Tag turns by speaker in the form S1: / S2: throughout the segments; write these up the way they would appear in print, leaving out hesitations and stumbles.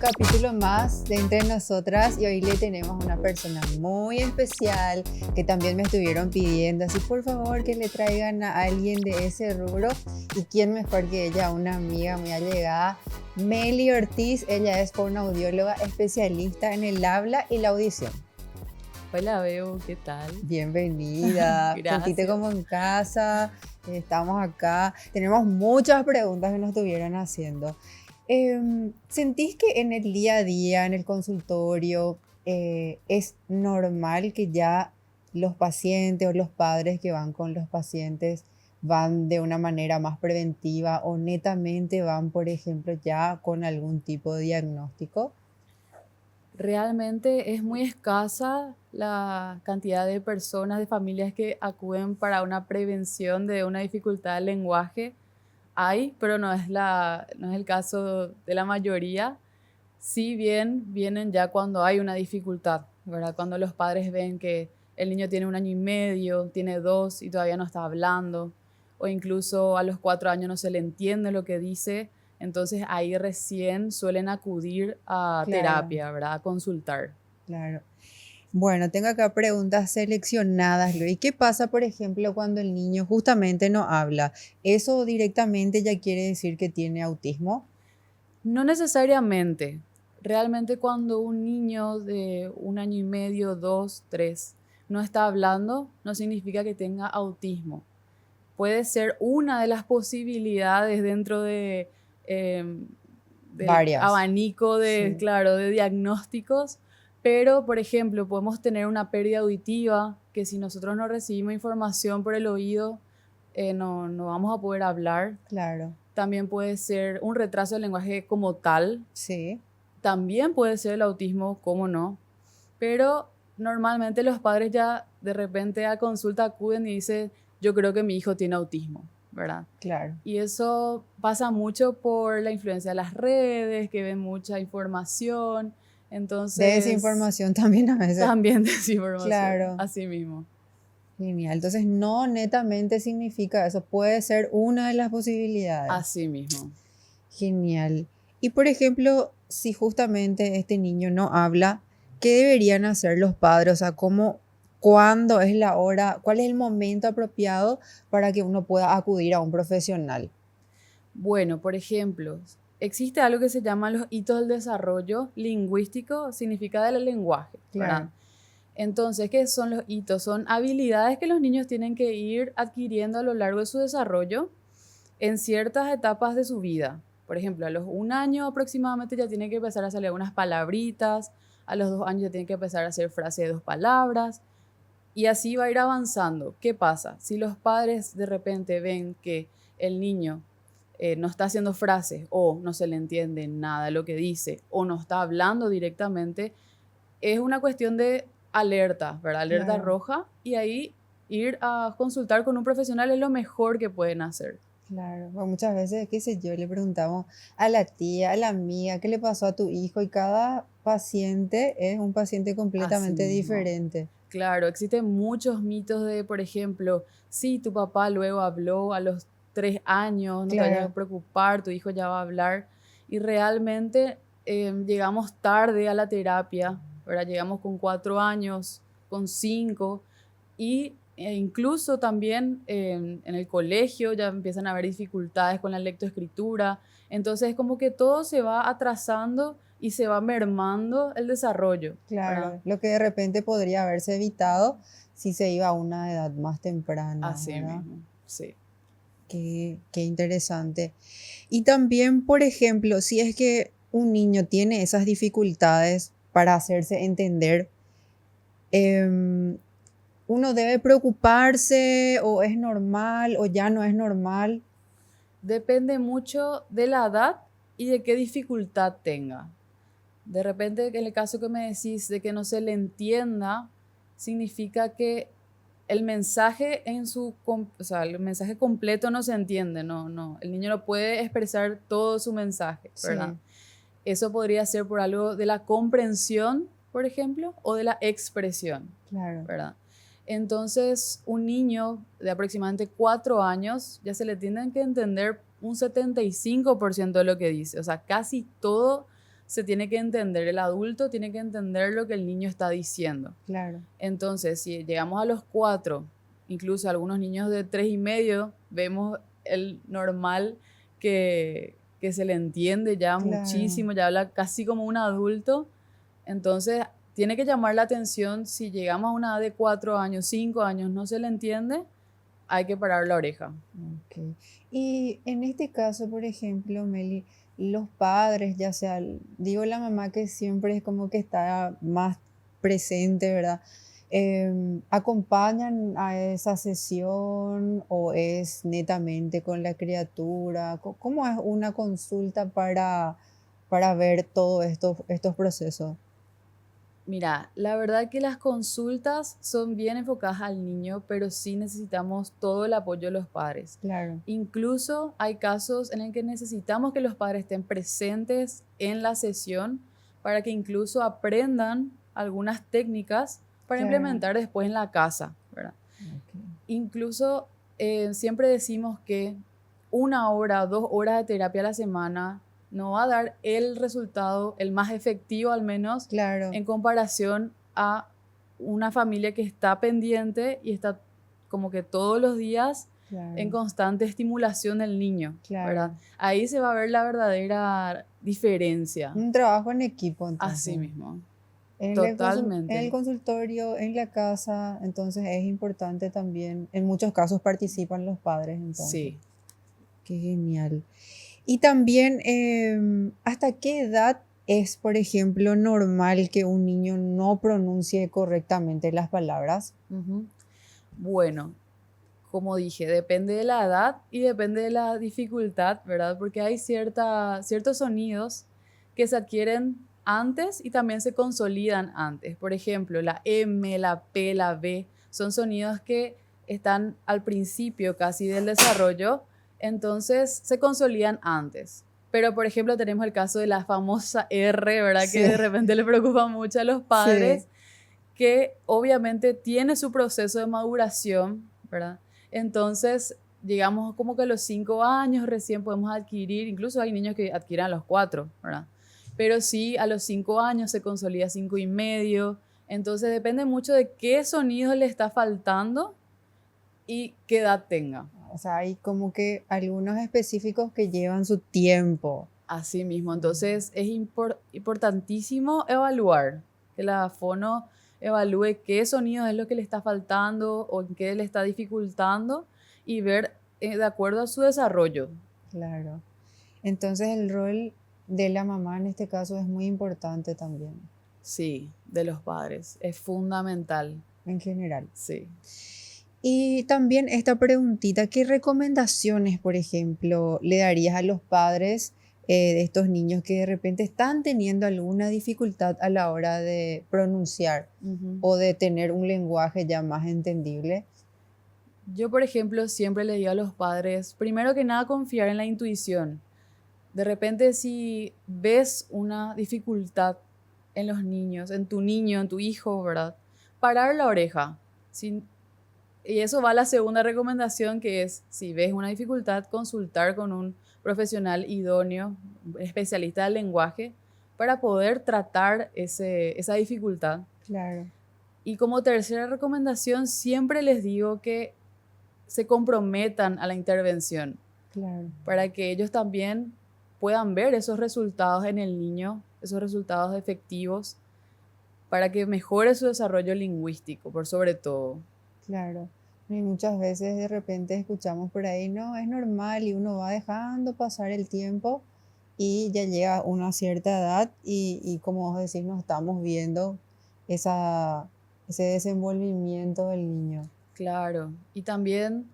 S1: capítulo más de Entre Nosotras y hoy le tenemos una persona muy especial que también me estuvieron pidiendo, así por favor que le traigan a alguien de ese rubro y quién mejor que ella, una amiga muy allegada, Meli Ortiz. Ella es fonoaudióloga especialista en el habla y la audición.
S2: Hola, Bebo, ¿qué tal?
S1: Bienvenida, sentite
S2: Gracias.
S1: como en casa, estamos acá, tenemos muchas preguntas que nos estuvieron haciendo. ¿Sentís que en el día a día, en el consultorio, es normal que ya los pacientes o los padres que van con los pacientes van de una manera más preventiva o netamente van, por ejemplo, ya con algún tipo de diagnóstico?
S2: Realmente es muy escasa la cantidad de personas, de familias que acuden para una prevención de una dificultad del lenguaje. Hay, pero no es el caso de la mayoría. Si bien vienen ya cuando hay una dificultad, ¿verdad? Cuando los padres ven que el niño tiene 1 año y medio, tiene 2 y todavía no está hablando, o incluso a los 4 años no se le entiende lo que dice, entonces ahí recién suelen acudir a
S1: Claro,
S2: terapia, ¿verdad? A consultar.
S1: claro. Bueno, tengo acá preguntas seleccionadas, Luis. ¿Qué pasa, por ejemplo, cuando el niño justamente no habla? ¿Eso directamente ya quiere decir que tiene autismo?
S2: No necesariamente. Realmente cuando un niño de 1 año y medio, 2, 3, no está hablando, no significa que tenga autismo. Puede ser una de las posibilidades dentro em, del
S1: Varias.
S2: abanico de,
S1: Sí.
S2: claro, de diagnósticos, pero por ejemplo podemos tener una pérdida auditiva que si nosotros no recibimos información por el oído, no vamos a poder hablar.
S1: Claro,
S2: También puede ser un retraso del lenguaje como tal,
S1: sí,
S2: también puede ser el autismo, cómo no, pero normalmente los padres ya de repente a consulta acuden y dicen, yo creo que mi hijo tiene autismo, ¿verdad?
S1: claro.
S2: Y eso pasa mucho por la influencia de las redes, que ven mucha información, entonces
S1: Desinformación también a veces.
S2: también desinformación,
S1: Claro,
S2: así mismo,
S1: genial. Entonces, no netamente significa eso. Puede ser una de las posibilidades.
S2: así mismo.
S1: Genial. Y por ejemplo, si justamente este niño no habla, ¿qué deberían hacer los padres? O sea, cuándo es la hora, cuál es el momento apropiado para que uno pueda acudir a un profesional?
S2: Bueno, por ejemplo, existe algo que se llama los hitos del desarrollo lingüístico, significa del lenguaje, ¿verdad?
S1: Claro,
S2: Entonces, ¿qué son los hitos? Son habilidades que los niños tienen que ir adquiriendo a lo largo de su desarrollo en ciertas etapas de su vida. Por ejemplo, a los 1 año aproximadamente ya tiene que empezar a salir unas palabritas, a los 2 años ya tiene que empezar a hacer frases de 2 palabras, y así va a ir avanzando. ¿Qué pasa? Si los padres de repente ven que el niño no está haciendo frases o no se le entiende nada de lo que dice o no está hablando directamente, es una cuestión de alerta, ¿verdad? Alerta
S1: claro,
S2: roja, y ahí ir a consultar con un profesional es lo mejor que pueden hacer.
S1: claro. Bueno, muchas veces, qué sé yo, le preguntamos a la tía, a la amiga, ¿qué le pasó a tu hijo? Y cada paciente es un paciente
S2: Así
S1: completamente
S2: mismo.
S1: diferente.
S2: Claro, existen muchos mitos de, por ejemplo, si tu papá luego habló a los 3 años, no te vayas
S1: Claro,
S2: a preocupar, tu hijo ya va a hablar. Y realmente llegamos tarde a la terapia, ¿verdad? Llegamos con 4 años, con 5, e incluso también en el colegio ya empiezan a haber dificultades con la lectoescritura. Entonces es como que todo se va atrasando y se va mermando el desarrollo, ¿verdad?
S1: claro. Lo que de repente podría haberse evitado si se iba a una edad más temprana,
S2: Así
S1: ¿verdad?
S2: mismo, sí.
S1: Qué interesante. Y también, por ejemplo, si es que un niño tiene esas dificultades para hacerse entender, em, ¿uno debe preocuparse o es normal o ya no es normal?
S2: Depende mucho de la edad y de qué dificultad tenga. De repente, en el caso que me decís de que no se le entienda, significa que el mensaje o sea, el mensaje completo no se entiende, no, el niño no puede expresar todo su mensaje, ¿verdad?
S1: Sí,
S2: Eso podría ser por algo de la comprensión, por ejemplo, o de la expresión,
S1: claro,
S2: ¿verdad? Entonces, un niño de aproximadamente 4 años ya se le tiene que entender un 75% de lo que dice, o sea, casi todo se tiene que entender, el adulto tiene que entender lo que el niño está diciendo.
S1: Claro.
S2: Entonces, si llegamos a los 4, incluso algunos niños de 3 y medio, vemos el normal que se le entiende ya
S1: Claro.
S2: muchísimo, ya habla casi como un adulto. Entonces, tiene que llamar la atención si llegamos a una edad de 4 años, 5 años, no se le entiende, hay que parar la oreja.
S1: Ok. Y en este caso, por ejemplo, Meli, los padres, ya sea, digo la mamá que siempre es como que está más presente, ¿verdad? ¿Acompañan a esa sesión o es netamente con la criatura? ¿Cómo es una consulta para ver todos estos procesos?
S2: Mira, la verdad que las consultas son bien enfocadas al niño, pero sí necesitamos todo el apoyo de los padres.
S1: Claro,
S2: Incluso hay casos en el que necesitamos que los padres estén presentes en la sesión para que incluso aprendan algunas técnicas para
S1: claro.
S2: implementar después en la casa, ¿verdad?
S1: Ok,
S2: Incluso siempre decimos que 1 hora, 2 horas de terapia a la semana no va a dar el resultado, el más efectivo al menos,
S1: claro,
S2: en comparación a una familia que está pendiente y está como que todos los días en
S1: claro,
S2: constante estimulación del niño, ¿verdad?
S1: claro.
S2: Ahí se va a ver la verdadera diferencia.
S1: Un trabajo en equipo,
S2: Así
S1: entonces.
S2: mismo,
S1: En el
S2: totalmente.
S1: consultorio, en la casa, entonces es importante también. En muchos casos participan los padres, entonces.
S2: Sí.
S1: Qué genial. Y también, ¿hasta qué edad es, por ejemplo, normal que un niño no pronuncie correctamente las palabras?
S2: Ujú. Bueno, como dije, depende de la edad y depende de la dificultad, ¿verdad? Porque hay ciertos sonidos que se adquieren antes y también se consolidan antes. Por ejemplo, la M, la P, la B, son sonidos que están al principio casi del desarrollo, entonces se consolidan antes. Pero, por ejemplo, tenemos el caso de la famosa R, ¿verdad? Que de
S1: Sí,
S2: repente le preocupa mucho a los
S1: sí,
S2: padres, que obviamente tiene su proceso de maduración, ¿verdad? Entonces, llegamos como que a los 5 años recién podemos adquirir, incluso hay niños que adquieren a los 4, ¿verdad? Pero sí, a los 5 años se consolida 5 y medio. Entonces, depende mucho de qué sonido le está faltando y qué edad tenga.
S1: o sea, hay como que algunos específicos que llevan su tiempo.
S2: Así mismo, entonces es importantísimo evaluar, que la fono evalúe qué sonido es lo que le está faltando o en qué le está dificultando y ver de acuerdo a su desarrollo.
S1: Claro. Entonces el rol de la mamá en este caso es muy importante también,
S2: Sí, de los padres, es fundamental.
S1: en general.
S2: Sí.
S1: Y también esta preguntita, ¿qué recomendaciones, por ejemplo, le darías a los padres de estos niños que de repente están teniendo alguna dificultad a la hora de pronunciar
S2: Ujú.
S1: o de tener un lenguaje ya más entendible?
S2: Yo, por ejemplo, siempre le digo a los padres, primero que nada, confiar en la intuición. De repente, si ves una dificultad en los niños, en tu niño, en tu hijo, ¿verdad? Parar la oreja. Y eso va a la segunda recomendación, que es, si ves una dificultad, consultar con un profesional idóneo, un especialista del lenguaje, para poder tratar esa dificultad.
S1: Claro,
S2: Y como tercera recomendación, siempre les digo que se comprometan a la intervención
S1: claro,
S2: para que ellos también puedan ver esos resultados en el niño, esos resultados efectivos, para que mejore su desarrollo lingüístico, por sobre todo.
S1: claro. Y muchas veces de repente escuchamos por ahí, no, es normal y uno va dejando pasar el tiempo y ya llega una cierta edad y como vos decís, no estamos viendo esa, ese desenvolvimiento del niño.
S2: Claro, y también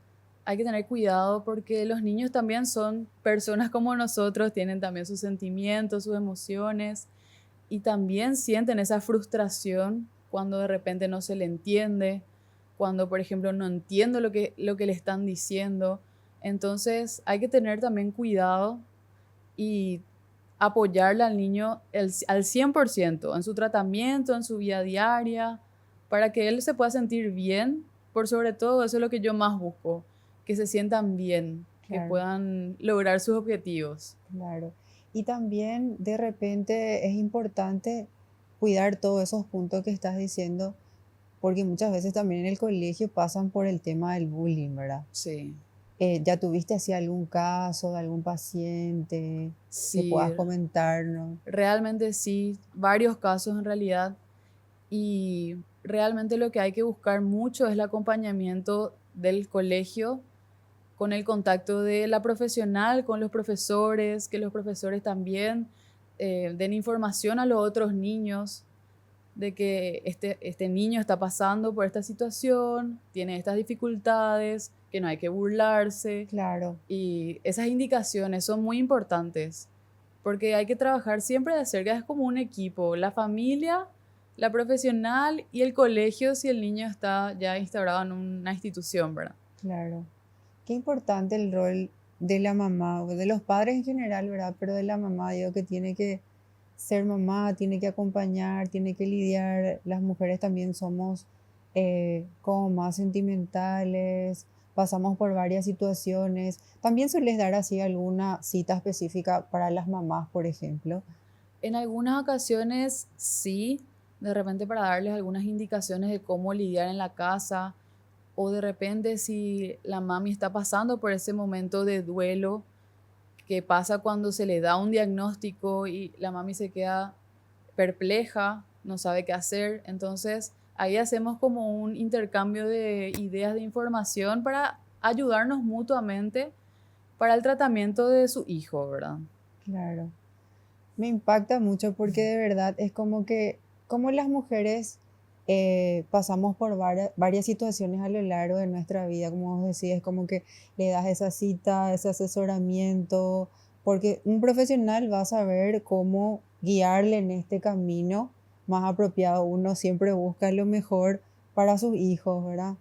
S2: hay que tener cuidado porque los niños también son personas como nosotros, tienen también sus sentimientos, sus emociones y también sienten esa frustración cuando de repente no se le entiende, cuando por ejemplo no entiendo lo que le están diciendo. Entonces hay que tener también cuidado y apoyarle al niño al 100% en su tratamiento, en su vida diaria, para que él se pueda sentir bien. Por sobre todo, eso es lo que yo más busco, que se sientan bien, que
S1: Claro,
S2: puedan lograr sus objetivos.
S1: claro. Y también de repente es importante cuidar todos esos puntos que estás diciendo, porque muchas veces también en el colegio pasan por el tema del bullying, ¿verdad?
S2: Sí,
S1: ¿Ya tuviste así algún caso de algún paciente que
S2: sí,
S1: puedas comentarnos?
S2: realmente sí, varios casos en realidad. Y realmente lo que hay que buscar mucho es el acompañamiento del colegio con el contacto de la profesional, con los profesores, que los profesores también den información a los otros niños de que este niño está pasando por esta situación, tiene estas dificultades, que no hay que burlarse.
S1: Claro,
S2: Y esas indicaciones son muy importantes porque hay que trabajar siempre de cerca, es como un equipo, la familia, la profesional y el colegio si el niño está ya instaurado en una institución, ¿verdad?
S1: claro. Qué importante el rol de la mamá, o de los padres en general, ¿verdad? Pero de la mamá, digo que tiene que ser mamá, tiene que acompañar, tiene que lidiar. Las mujeres también somos como más sentimentales, pasamos por varias situaciones. También sueles dar así alguna cita específica para las mamás, por ejemplo.
S2: En algunas ocasiones sí, de repente para darles algunas indicaciones de cómo lidiar en la casa o de repente si la mami está pasando por ese momento de duelo que pasa cuando se le da un diagnóstico y la mami se queda perpleja, no sabe qué hacer. Entonces, ahí hacemos como un intercambio de ideas de información para ayudarnos mutuamente para el tratamiento de su hijo, ¿verdad?
S1: Claro. Me impacta mucho porque de verdad es como que, como las mujeres pasamos por varias situaciones a lo largo de nuestra vida, como vos decís, es como que le das esa cita, ese asesoramiento, porque un profesional va a saber cómo guiarle en este camino más apropiado. Uno siempre busca lo mejor para sus hijos, ¿verdad?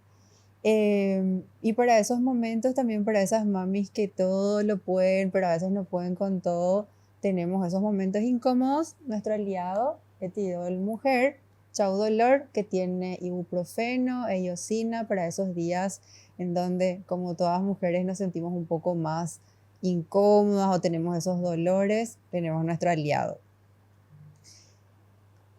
S1: Y para esos momentos también para esas mamis que todo lo pueden, pero a veces no pueden con todo, tenemos esos momentos incómodos. Nuestro aliado, Etidol Mujer, Chau Dolor, que tiene ibuprofeno, eyosina para esos días en donde, como todas mujeres, nos sentimos un poco más incómodas o tenemos esos dolores, tenemos nuestro aliado.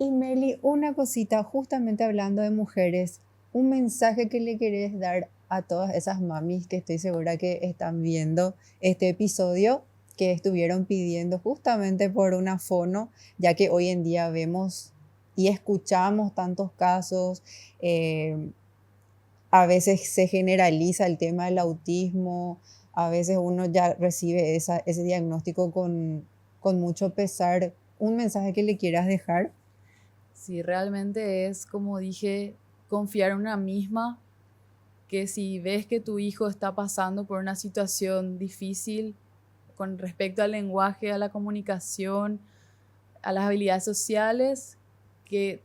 S1: Y Meli, una cosita, justamente hablando de mujeres, un mensaje que le querés dar a todas esas mamis que estoy segura que están viendo este episodio, que estuvieron pidiendo justamente por una fono, ya que hoy en día vemos y escuchamos tantos casos, eh, a veces se generaliza el tema del autismo, a veces uno ya recibe ese diagnóstico con mucho pesar. ¿Un mensaje que le quieras dejar?
S2: Si realmente es, como dije, confiar en una misma, que si ves que tu hijo está pasando por una situación difícil con respecto al lenguaje, a la comunicación, a las habilidades sociales, que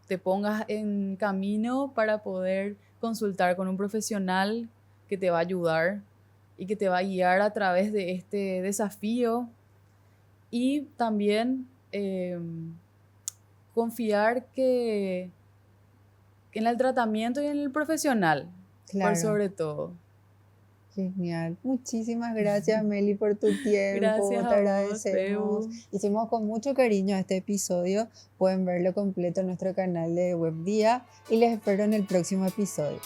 S2: te pongas en camino para poder consultar con un profesional que te va a ayudar y que te va a guiar a través de este desafío y también confiar que en el tratamiento y en el profesional, por
S1: Claro.
S2: sobre todo.
S1: Genial. Muchísimas gracias, Meli, por tu
S2: Gracias
S1: tiempo. Te
S2: a vos,
S1: agradecemos.
S2: Beu.
S1: Hicimos con mucho cariño este episodio. Pueden verlo completo en nuestro canal de Web Día y les espero en el próximo episodio.